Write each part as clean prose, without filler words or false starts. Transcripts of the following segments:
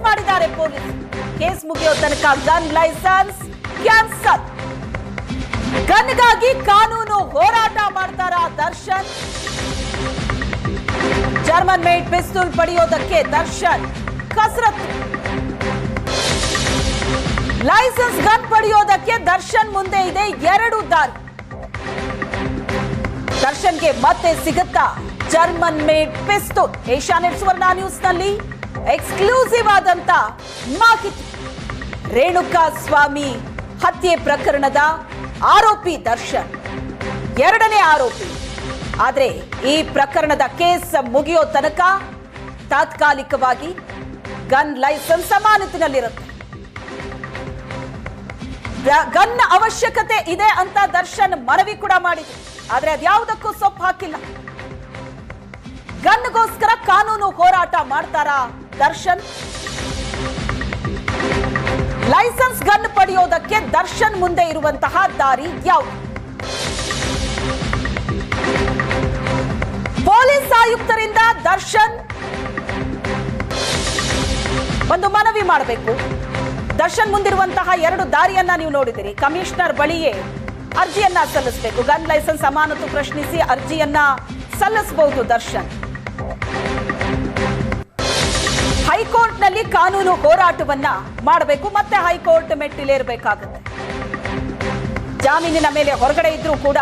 ಮಾಡಿದ್ದಾರೆ police. Case ಮುಗಿಯೋ ತನಕ gun licence cancel. ಗನ್ಗಾಗಿ ಕಾನೂನು ಹೋರಾಟ ಮಾಡ್ತಾರ ದರ್ಶನ್. ಜರ್ಮನ್ ಮೇಡ್ ಪಿಸ್ತೂಲ್ ಪಡೆಯೋದಕ್ಕೆ ದರ್ಶನ್ ಕಸರತ್ತು. ಲೈಸೆನ್ಸ್ ಗನ್ ಪಡೆಯೋದಕ್ಕೆ ದರ್ಶನ್ ಮುಂದೆ ಇದೆ ಎರಡು ದಾರಿ. ದರ್ಶನ್ಗೆ ಮತ್ತೆ ಸಿಗುತ್ತಾ ಜರ್ಮನ್ ಮೇಡ್ ಪಿಸ್ತೂಲ್? ಏಷ್ಯಾನೆಟ್ ಸುವರ್ಣ ನ್ಯೂಸ್ ನಲ್ಲಿ ಎಕ್ಸ್ಕ್ಲೂಸಿವ್ ಆದಂತ ಮಾಹಿತಿ. ರೇಣುಕಾ ಸ್ವಾಮಿ ಹತ್ಯೆ ಪ್ರಕರಣದ ಆರೋಪಿ ದರ್ಶನ್, ಎರಡನೇ ಆರೋಪಿ. ಆದ್ರೆ ಈ ಪ್ರಕರಣದ ಕೇಸ್ ಮುಗಿಯೋ ತನಕ ತಾತ್ಕಾಲಿಕವಾಗಿ ಗನ್ ಲೈಸೆನ್ಸ್ ಅಮಾನತಿನಲ್ಲಿರುತ್ತೆ. ಗನ್ ಅವಶ್ಯಕತೆ ಇದೆ ಅಂತ ದರ್ಶನ್ ಮನವಿ ಕೂಡ ಮಾಡಿದ್ರು. ಆದ್ರೆ ಅದ್ಯಾವುದಕ್ಕೂ ಸೊಪ್ಪು ಹಾಕಿಲ್ಲ. ಗನ್ಗೋಸ್ಕರ ಕಾನೂನು ಹೋರಾಟ ಮಾಡ್ತಾರಾ ದರ್ಶನ್? ಲೈಸೆನ್ಸ್ ಗನ್ ಪಡೆಯೋದಕ್ಕೆ ದರ್ಶನ್ ಮುಂದೆ ಇರುವಂತಹ ದಾರಿ ಯಾವುದು? ಪೊಲೀಸ್ ಆಯುಕ್ತರಿಂದ ದರ್ಶನ್ ಒಂದು ಮನವಿ ಮಾಡಬೇಕು. ದರ್ಶನ್ ಮುಂದಿರುವಂತಹ ಎರಡು ದಾರಿಯನ್ನ ನೀವು ನೋಡಿದಿರಿ. ಕಮಿಷನರ್ ಬಳಿಯೇ ಅರ್ಜಿಯನ್ನ ಸಲ್ಲಿಸಬೇಕು. ಗನ್ ಲೈಸೆನ್ಸ್ ಅಮಾನತು ಪ್ರಶ್ನಿಸಿ ಅರ್ಜಿಯನ್ನ ಸಲ್ಲಿಸಬಹುದು ದರ್ಶನ್. ಹೈಕೋರ್ಟ್ ನಲ್ಲಿ ಕಾನೂನು ಹೋರಾಟವನ್ನ ಮಾಡಬೇಕು. ಮತ್ತೆ ಹೈಕೋರ್ಟ್ ಮೆಟ್ಟಿಲೇರಬೇಕಾಗುತ್ತೆ. ಜಾಮೀನಿನ ಮೇಲೆ ಹೊರಗಡೆ ಇದ್ರೂ ಕೂಡ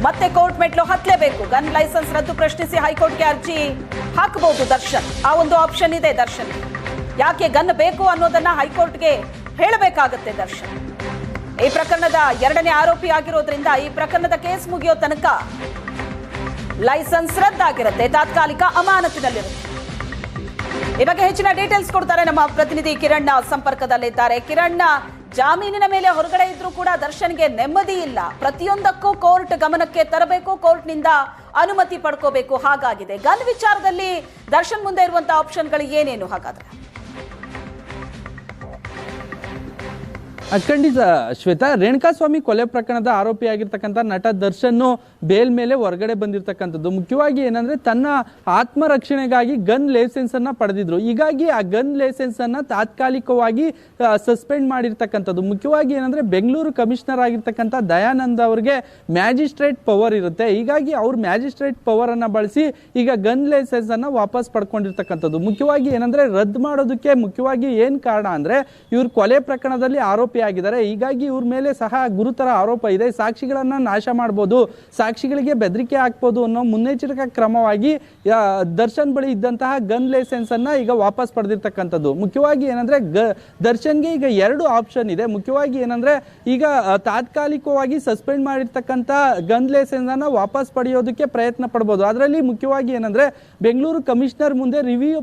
ಮತ್ತೆ ಕೋರ್ಟ್ ಮೆಟ್ಲು ಹತ್ತಲೇಬೇಕು. ಗನ್ ಲೈಸೆನ್ಸ್ ರದ್ದು ಪ್ರಶ್ನಿಸಿ ಹೈಕೋರ್ಟ್ಗೆ ಅರ್ಜಿ ಹಾಕಬಹುದು ದರ್ಶನ್. ಆ ಒಂದು ಆಪ್ಷನ್ ಇದೆ ದರ್ಶನ್. ಯಾಕೆ ಗನ್ ಬೇಕು ಅನ್ನೋದನ್ನ ಹೈಕೋರ್ಟ್ಗೆ ಹೇಳಬೇಕಾಗುತ್ತೆ ದರ್ಶನ್. ಈ ಪ್ರಕರಣದ ಎರಡನೇ ಆರೋಪಿ ಆಗಿರೋದ್ರಿಂದ ಈ ಪ್ರಕರಣದ ಕೇಸ್ ಮುಗಿಯೋ ತನಕ ಲೈಸೆನ್ಸ್ ರದ್ದಾಗಿರುತ್ತೆ, ತಾತ್ಕಾಲಿಕ ಅಮಾನತಿನಲ್ಲಿರುತ್ತೆ. ಈ ಬಗ್ಗೆ ಹೆಚ್ಚಿನ ಡೀಟೇಲ್ಸ್ ಕೊಡ್ತಾರೆ ನಮ್ಮ ಪ್ರತಿನಿಧಿ ಕಿರಣ್ ಸಂಪರ್ಕದಲ್ಲಿದ್ದಾರೆ. ಕಿರಣ್, ಜಾಮೀನಿನ ಮೇಲೆ ಹೊರಗಡೆ ಇದ್ರೂ ಕೂಡ ದರ್ಶನ್ಗೆ ನೆಮ್ಮದಿ ಇಲ್ಲ. ಪ್ರತಿಯೊಂದಕ್ಕೂ ಕೋರ್ಟ್ ಗಮನಕ್ಕೆ ತರಬೇಕು, ಕೋರ್ಟ್ನಿಂದ ಅನುಮತಿ ಪಡ್ಕೋಬೇಕು, ಹಾಗಾಗಿದೆ. ಗನ್ ವಿಚಾರದಲ್ಲಿ ದರ್ಶನ್ ಮುಂದೆ ಇರುವಂತಹ ಆಪ್ಷನ್ಗಳು ಏನೇನು ಹಾಗಾದ್ರೆ? ಖಂಡಿತ ಶ್ವೇತಾ, ರೇಣುಕಾಸ್ವಾಮಿ ಕೊಲೆ ಪ್ರಕರಣದ ಆರೋಪಿಯಾಗಿರ್ತಕ್ಕಂಥ ನಟ ದರ್ಶನ್ ಬೇಲ್ ಮೇಲೆ ಹೊರಗಡೆ ಬಂದಿರತಕ್ಕಂಥದ್ದು ಮುಖ್ಯವಾಗಿ ಏನಂದ್ರೆ ತನ್ನ ಆತ್ಮರಕ್ಷಣೆಗಾಗಿ ಗನ್ ಲೈಸೆನ್ಸ್ ಅನ್ನ ಪಡೆದಿದ್ರು. ಹೀಗಾಗಿ ಆ ಗನ್ ಲೈಸೆನ್ಸ್ ಅನ್ನ ತಾತ್ಕಾಲಿಕವಾಗಿ ಸಸ್ಪೆಂಡ್ ಮಾಡಿರ್ತಕ್ಕಂಥದ್ದು. ಮುಖ್ಯವಾಗಿ ಏನಂದ್ರೆ ಬೆಂಗಳೂರು ಕಮಿಷನರ್ ಆಗಿರ್ತಕ್ಕಂಥ ದಯಾನಂದ್ ಅವರಿಗೆ ಮ್ಯಾಜಿಸ್ಟ್ರೇಟ್ ಪವರ್ ಇರುತ್ತೆ. ಹೀಗಾಗಿ ಅವ್ರ ಮ್ಯಾಜಿಸ್ಟ್ರೇಟ್ ಪವರ್ ಅನ್ನ ಬಳಸಿ ಈಗ ಗನ್ ಲೈಸೆನ್ಸ್ ಅನ್ನ ವಾಪಸ್ ಪಡ್ಕೊಂಡಿರ್ತಕ್ಕಂಥದ್ದು. ಮುಖ್ಯವಾಗಿ ಏನಂದ್ರೆ ರದ್ದು ಮಾಡೋದಕ್ಕೆ ಮುಖ್ಯವಾಗಿ ಏನ್ ಕಾರಣ ಅಂದ್ರೆ ಇವ್ರು ಕೊಲೆ ಪ್ರಕರಣದಲ್ಲಿ ಆರೋಪಿ ಆಗಿದ್ದಾರೆ. ಹೀಗಾಗಿ ಇವ್ರ ಮೇಲೆ ಸಹ ಗುರುತರ ಆರೋಪ ಇದೆ. ಸಾಕ್ಷಿಗಳನ್ನ ನಾಶ ಮಾಡಬಹುದು, ಸಾಕ್ಷಿಗಳಿಗೆ ಬೆದರಿಕೆ ಹಾಕ್ಬೋದು ಅನ್ನೋ ಮುನ್ನೆಚ್ಚರಿಕಾ ಕ್ರಮವಾಗಿ ದರ್ಶನ್ ಬಳಿ ಇದ್ದಂತಹ ಗನ್ ಲೈಸೆನ್ಸ್ ಅನ್ನ ಈಗ ವಾಪಸ್ ಪಡೆದಿರ್ತಕ್ಕಂಥದ್ದು. ಮುಖ್ಯವಾಗಿ ಏನಂದ್ರೆ ದರ್ಶನ್ಗೆ ಈಗ ಎರಡು ಆಪ್ಷನ್ ಇದೆ. ಮುಖ್ಯವಾಗಿ ಏನಂದ್ರೆ ಈಗ ತಾತ್ಕಾಲಿಕವಾಗಿ ಸಸ್ಪೆಂಡ್ ಮಾಡಿರ್ತಕ್ಕಂಥ ಗನ್ ಲೈಸೆನ್ಸ್ ಅನ್ನ ವಾಪಸ್ ಪಡೆಯೋದಕ್ಕೆ ಪ್ರಯತ್ನ ಪಡಬಹುದು. ಅದರಲ್ಲಿ ಮುಖ್ಯವಾಗಿ ಏನಂದ್ರೆ ಬೆಂಗಳೂರು ಕಮಿಷನರ್ ಮುಂದೆ ರಿವ್ಯೂ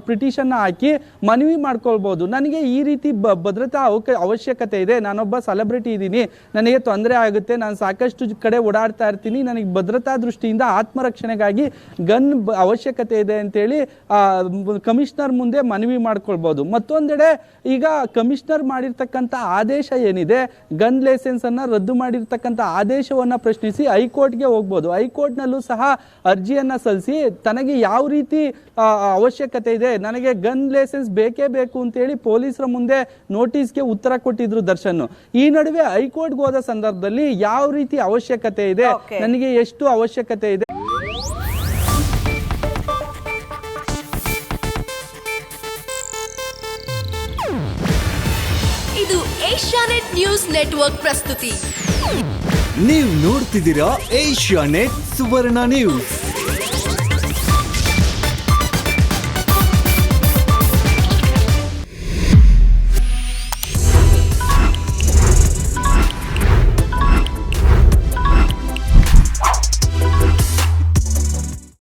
ಪಿಟಿಷನ್ ಹಾಕಿ ಮನವಿ ಮಾಡ್ಕೊಳ್ಬಹುದು. ನನಗೆ ಈ ರೀತಿ ಭದ್ರತಾ ಅವಶ್ಯಕತೆ ಇದೆ, ನಾನೊಬ್ಬ ಸೆಲೆಬ್ರಿಟಿ ಇದ್ದೀನಿ, ನನಗೆ ತೊಂದರೆ ಆಗುತ್ತೆ, ನಾನು ಸಾಕಷ್ಟು ಕಡೆ ಓಡಾಡ್ತಾ ಇರ್ತೀನಿ, ನನಗೆ ಭದ್ರತಾ ದೃಷ್ಟಿಯಿಂದ ಆತ್ಮರಕ್ಷಣೆಗಾಗಿ ಗನ್ ಅವಶ್ಯಕತೆ ಇದೆ ಅಂತೇಳಿ ಕಮಿಷನರ್ ಮುಂದೆ ಮನವಿ ಮಾಡ್ಕೊಳ್ಬಹುದು. ಮತ್ತೊಂದೆಡೆ ಈಗ ಕಮಿಷನರ್ ಮಾಡಿರ್ತಕ್ಕಂಥ ಆದೇಶ ಏನಿದೆ, ಗನ್ ಲೈಸೆನ್ಸ್ ಅನ್ನ ರದ್ದು ಮಾಡಿರ್ತಕ್ಕಂಥ ಆದೇಶವನ್ನ ಪ್ರಶ್ನಿಸಿ ಹೈಕೋರ್ಟ್ಗೆ ಹೋಗ್ಬೋದು. ಹೈಕೋರ್ಟ್ ನಲ್ಲೂ ಸಹ ಅರ್ಜಿಯನ್ನ ಸಲ್ಲಿಸಿ ತನಗೆ ಯಾವ ರೀತಿ ಅವಶ್ಯಕತೆ ಇದೆ, ನನಗೆ ಗನ್ ಲೈಸೆನ್ಸ್ ಬೇಕೇ ಬೇಕು ಅಂತೇಳಿ ಪೊಲೀಸರ ಮುಂದೆ ನೋಟಿಸ್ಗೆ ಉತ್ತರ ಕೊಟ್ಟಿದ್ರು ದರ್ಶನ್. ಈ ನಡುವೆ ಹೈಕೋರ್ಟ್ಗೆ ಹೋದ ಸಂದರ್ಭದಲ್ಲಿ ಯಾವ ರೀತಿ ಅವಶ್ಯಕತೆ ಇದೆ, ನನಗೆ ಎಷ್ಟು ಅವಶ್ಯಕತೆ ಇದೆ. ಇದು ಏಷ್ಯಾನೆಟ್ ನ್ಯೂಸ್ ನೆಟ್ವರ್ಕ್ ಪ್ರಸ್ತುತಿ. ನೀವು ನೋಡ್ತಿದ್ದೀರಾ ಏಷ್ಯಾನೆಟ್ ಸುವರ್ಣ ನ್ಯೂಸ್.